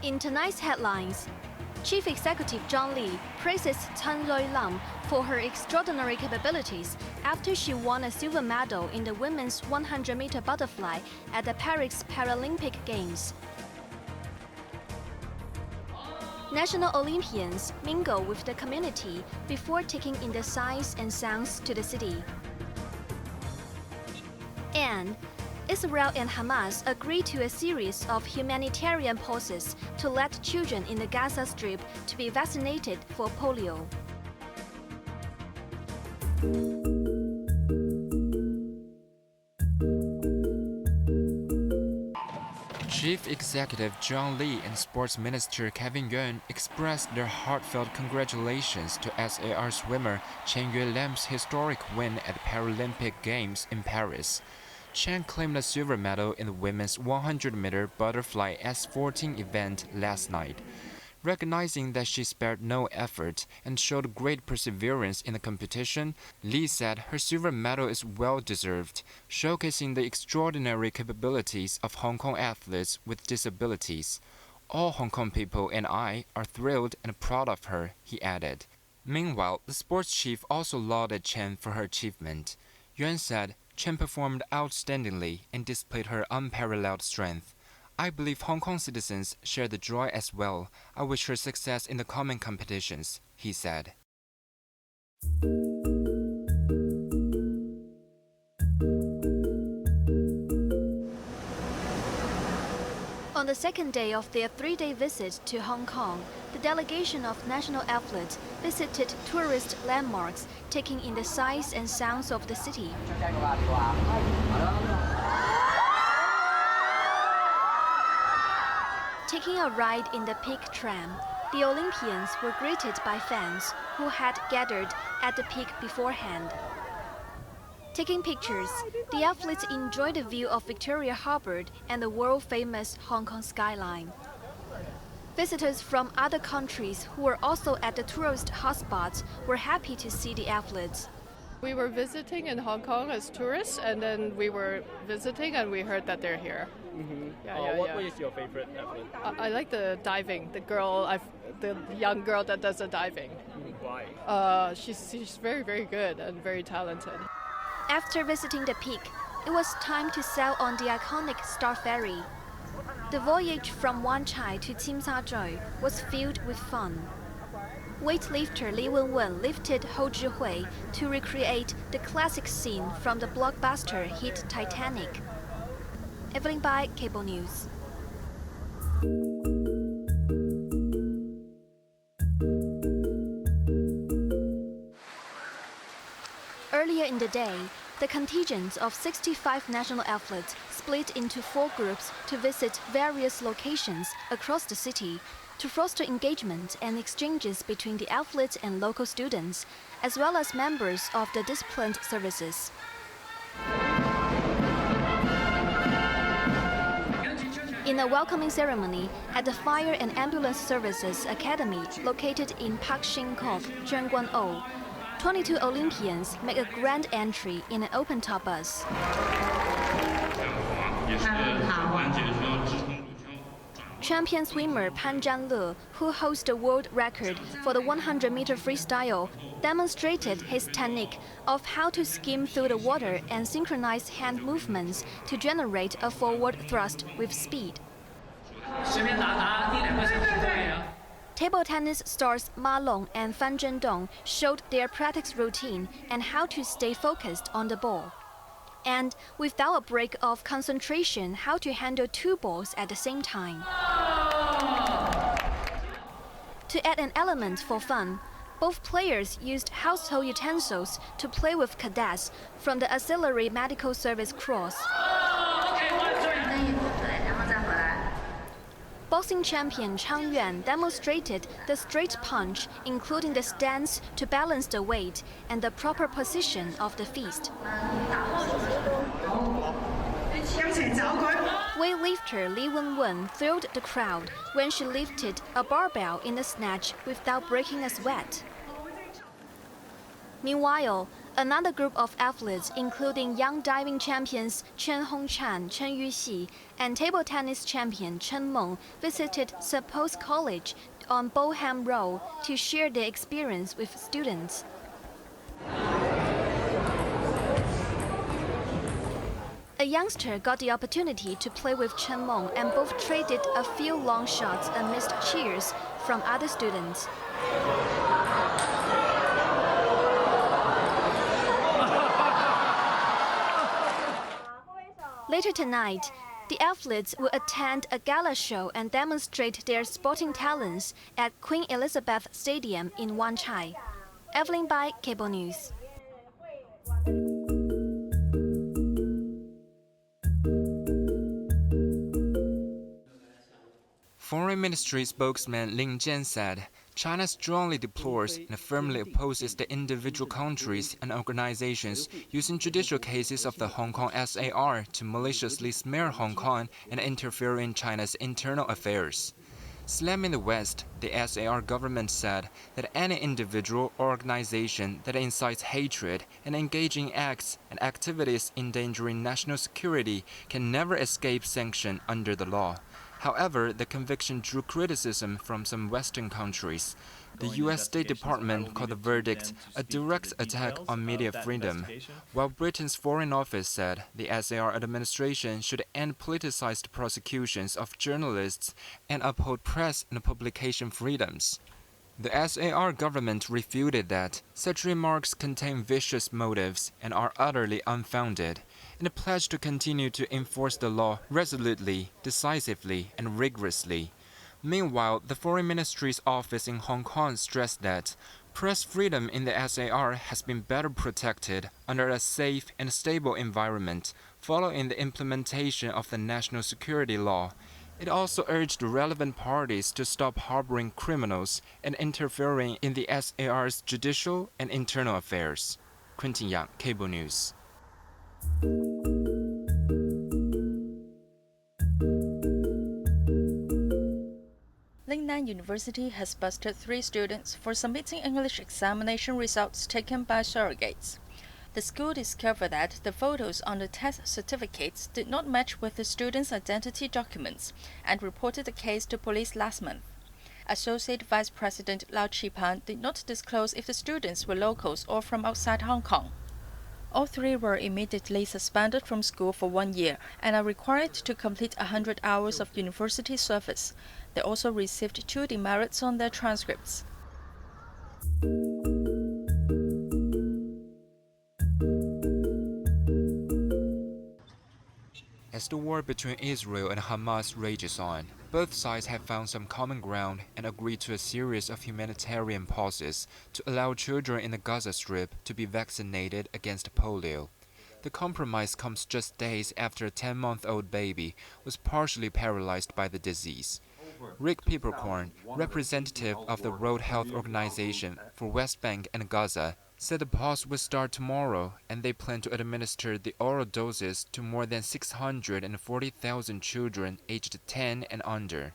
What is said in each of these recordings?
In tonight's headlines, Chief Executive Zhang Li praises Chan Yui-lam for her extraordinary capabilities after she won a silver medal in the women's 100-meter butterfly at the Paris Paralympic Games. National Olympians mingle with the community before taking in the sights and sounds to the city. And Israel and Hamas agree to a series of humanitarian pauses to let children in the Gaza Strip to be vaccinated for polio. Chief Executive Zhang Li and Sports Minister Kevin Yuan expressed their heartfelt congratulations to SAR swimmer Chan Yui-lam's historic win at the Paralympic Games in Paris. Chan claimed a silver medal in the women's 100-meter butterfly S14 event last night. Recognizing that she spared no effort and showed great perseverance in the competition, Li said her silver medal is well-deserved, showcasing the extraordinary capabilities of Hong Kong athletes with disabilities. All Hong Kong people and I are thrilled and proud of her, he added. Meanwhile, the sports chief also lauded Chen for her achievement. Yuan said, Chen performed outstandingly and displayed her unparalleled strength. I believe Hong Kong citizens share the joy as well. I wish her success in the coming competitions, he said. On the second day of their three-day visit to Hong Kong, the delegation of national athletes visited tourist landmarks, taking in the sights and sounds of the city. Taking a ride in the Peak tram, the Olympians were greeted by fans who had gathered at the peak beforehand. Taking pictures, the athletes enjoyed the view of Victoria Harbour and the world-famous Hong Kong skyline. Visitors from other countries who were also at the tourist hotspots were happy to see the athletes. We were visiting in Hong Kong as tourists, and then we were visiting and we heard that they're here. Mm-hmm. What is your favorite athlete? I like the diving, the young girl that does the diving. Why? She's very, very good and very talented. After visiting the peak, it was time to sail on the iconic Star Ferry. The voyage from Wan Chai to Tsim Sha Tsui was filled with fun. Weightlifter Li Wenwen lifted Ho Zhihui to recreate the classic scene from the blockbuster hit Titanic. Evelyn Bai, Cable News. Earlier in the day, the contingent of 65 national athletes split into 4 groups to visit various locations across the city to foster engagement and exchanges between the athletes and local students, as well as members of the disciplined services. In a welcoming ceremony at the Fire and Ambulance Services Academy located in Park Shin Kok, Zhenguan O, 22 Olympians make a grand entry in an open-top bus. Champion swimmer Pan Zhanle, who holds the world record for the 100-meter freestyle, demonstrated his technique of how to skim through the water and synchronize hand movements to generate a forward thrust with speed. Table tennis stars Ma Long and Fan Zhendong showed their practice routine and how to stay focused on the ball. And without a break of concentration, how to handle 2 balls at the same time. To add an element for fun, both players used household utensils to play with cadets from the Auxiliary Medical Service Cross. Boxing champion Chang Yuan demonstrated the straight punch, including the stance to balance the weight and the proper position of the fist. Weightlifter Li Wenwen thrilled the crowd when she lifted a barbell in the snatch without breaking a sweat. Meanwhile, Another group of athletes, including young diving champions Chen Hongchan, Chen Yuxi, and table tennis champion Chen Meng, visited Suppose College on Boham Road to share their experience with students. A youngster got the opportunity to play with Chen Meng, and both traded a few long shots amidst cheers from other students. Later tonight, the athletes will attend a gala show and demonstrate their sporting talents at Queen Elizabeth Stadium in Wanchai. Evelyn Bai, Cable News. Foreign Ministry spokesman Lin Jian said, China strongly deplores and firmly opposes the individual countries and organizations using judicial cases of the Hong Kong SAR to maliciously smear Hong Kong and interfere in China's internal affairs. Slamming the West, the SAR government said that any individual or organization that incites hatred and engaging acts and activities endangering national security can never escape sanction under the law. However, the conviction drew criticism from some Western countries. The U.S. State Department called the verdict a direct attack on media freedom, while Britain's Foreign Office said the SAR administration should end politicized prosecutions of journalists and uphold press and publication freedoms. The SAR government refuted that such remarks contain vicious motives and are utterly unfounded, and pledged to continue to enforce the law resolutely, decisively, and rigorously. Meanwhile, the Foreign Ministry's office in Hong Kong stressed that press freedom in the SAR has been better protected under a safe and stable environment following the implementation of the national security law. It also urged relevant parties to stop harboring criminals and interfering in the SAR's judicial and internal affairs. Quentin Yang, Cable News. Lingnan University has busted 3 students for submitting English examination results taken by surrogates. The school discovered that the photos on the test certificates did not match with the students' identity documents and reported the case to police last month. Associate Vice President Lau Chi-pan did not disclose if the students were locals or from outside Hong Kong. All 3 were immediately suspended from school for 1 year and are required to complete 100 hours of university service. They also received 2 demerits on their transcripts. As the war between Israel and Hamas rages on, both sides have found some common ground and agreed to a series of humanitarian pauses to allow children in the Gaza Strip to be vaccinated against polio. The compromise comes just days after a 10-month-old baby was partially paralyzed by the disease. Rick Peppercorn, representative of the World Health Organization for West Bank and Gaza, said the pause will start tomorrow, and they plan to administer the oral doses to more than 640,000 children aged 10 and under.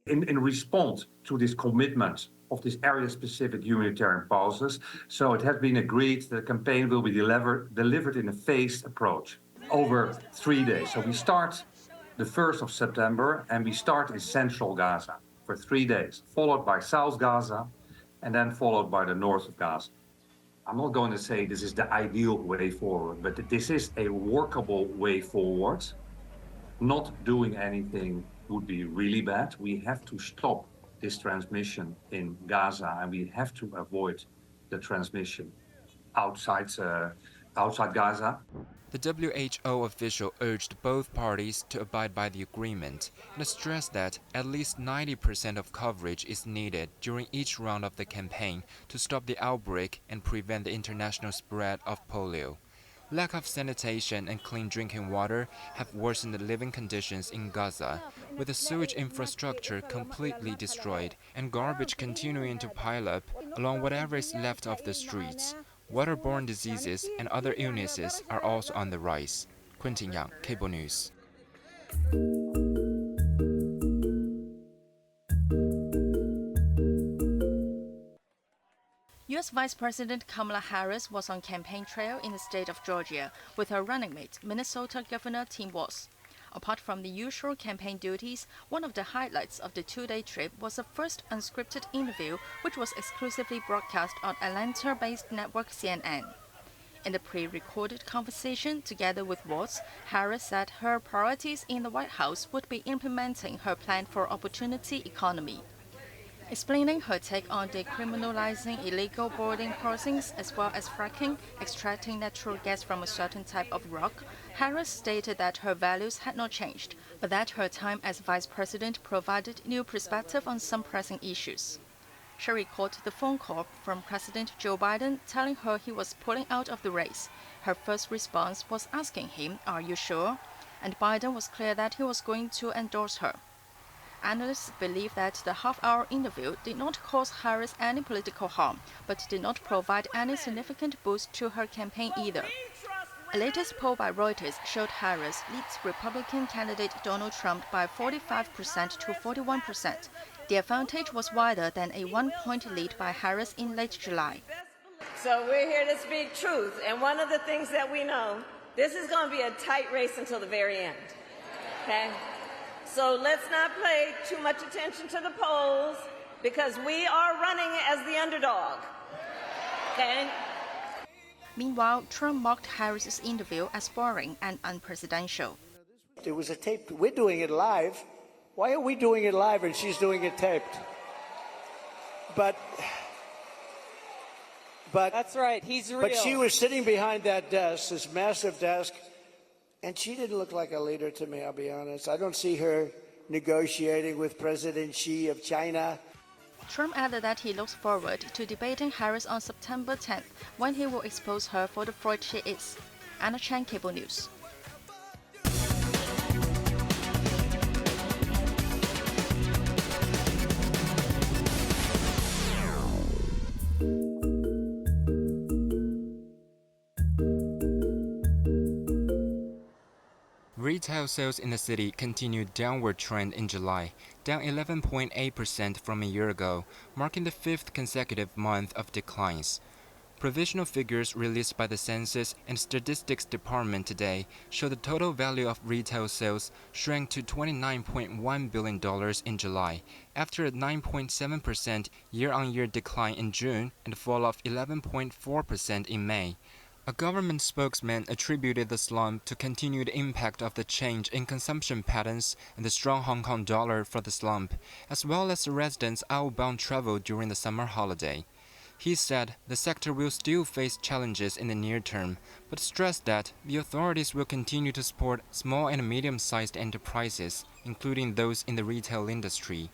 In response to this commitment of this area-specific humanitarian pauses, so it has been agreed that the campaign will be delivered in a phased approach over 3 days. So we start the 1st of September, and we start in central Gaza for 3 days, followed by South Gaza, and then followed by the north of Gaza. I'm not going to say this is the ideal way forward, but this is a workable way forward. Not doing anything would be really bad. We have to stop this transmission in Gaza, and we have to avoid the transmission outside Gaza. The WHO official urged both parties to abide by the agreement and stressed that at least 90% of coverage is needed during each round of the campaign to stop the outbreak and prevent the international spread of polio. Lack of sanitation and clean drinking water have worsened the living conditions in Gaza, with the sewage infrastructure completely destroyed and garbage continuing to pile up along whatever is left of the streets. Waterborne diseases and other illnesses are also on the rise. Quentin Yang, Cable News. U.S. Vice President Kamala Harris was on campaign trail in the state of Georgia with her running mate, Minnesota Governor Tim Walz. Apart from the usual campaign duties, one of the highlights of the two-day trip was the first unscripted interview, which was exclusively broadcast on Atlanta-based network CNN. In the pre-recorded conversation together with Walz, Harris said her priorities in the White House would be implementing her plan for opportunity economy. Explaining her take on decriminalizing illegal boarding crossings as well as fracking, extracting natural gas from a certain type of rock, Harris stated that her values had not changed, but that her time as vice president provided new perspective on some pressing issues. She recalled the phone call from President Joe Biden telling her he was pulling out of the race. Her first response was asking him, "Are you sure?" And Biden was clear that he was going to endorse her. Analysts believe that the half-hour interview did not cause Harris any political harm, but did not provide any significant boost to her campaign either. A latest poll by Reuters showed Harris leads Republican candidate Donald Trump by 45% to 41%. The advantage was wider than a one-point lead by Harris in late July. So we're here to speak truth, and one of the things that we know, this is going to be a tight race until the very end, okay? So let's not pay too much attention to the polls, because we are running as the underdog, okay? Meanwhile, Trump mocked Harris's interview as boring and unpresidential. There was a tape. We're doing it live. Why are we doing it live and she's doing it taped? But that's right. He's real. But she was sitting behind that desk, this massive desk, and she didn't look like a leader to me, I'll be honest. I don't see her negotiating with President Xi of China. Trump added that he looks forward to debating Harris on September 10th, when he will expose her for the fraud she is. Anna Chan, Cable News. Retail sales in the city continued downward trend in July, down 11.8% from a year ago, marking the fifth consecutive month of declines. Provisional figures released by the Census and Statistics Department today show the total value of retail sales shrank to $29.1 billion in July, after a 9.7% year-on-year decline in June and a fall of 11.4% in May. A government spokesman attributed the slump to continued impact of the change in consumption patterns and the strong Hong Kong dollar for the slump, as well as the residents' outbound travel during the summer holiday. He said the sector will still face challenges in the near term, but stressed that the authorities will continue to support small and medium-sized enterprises, including those in the retail industry.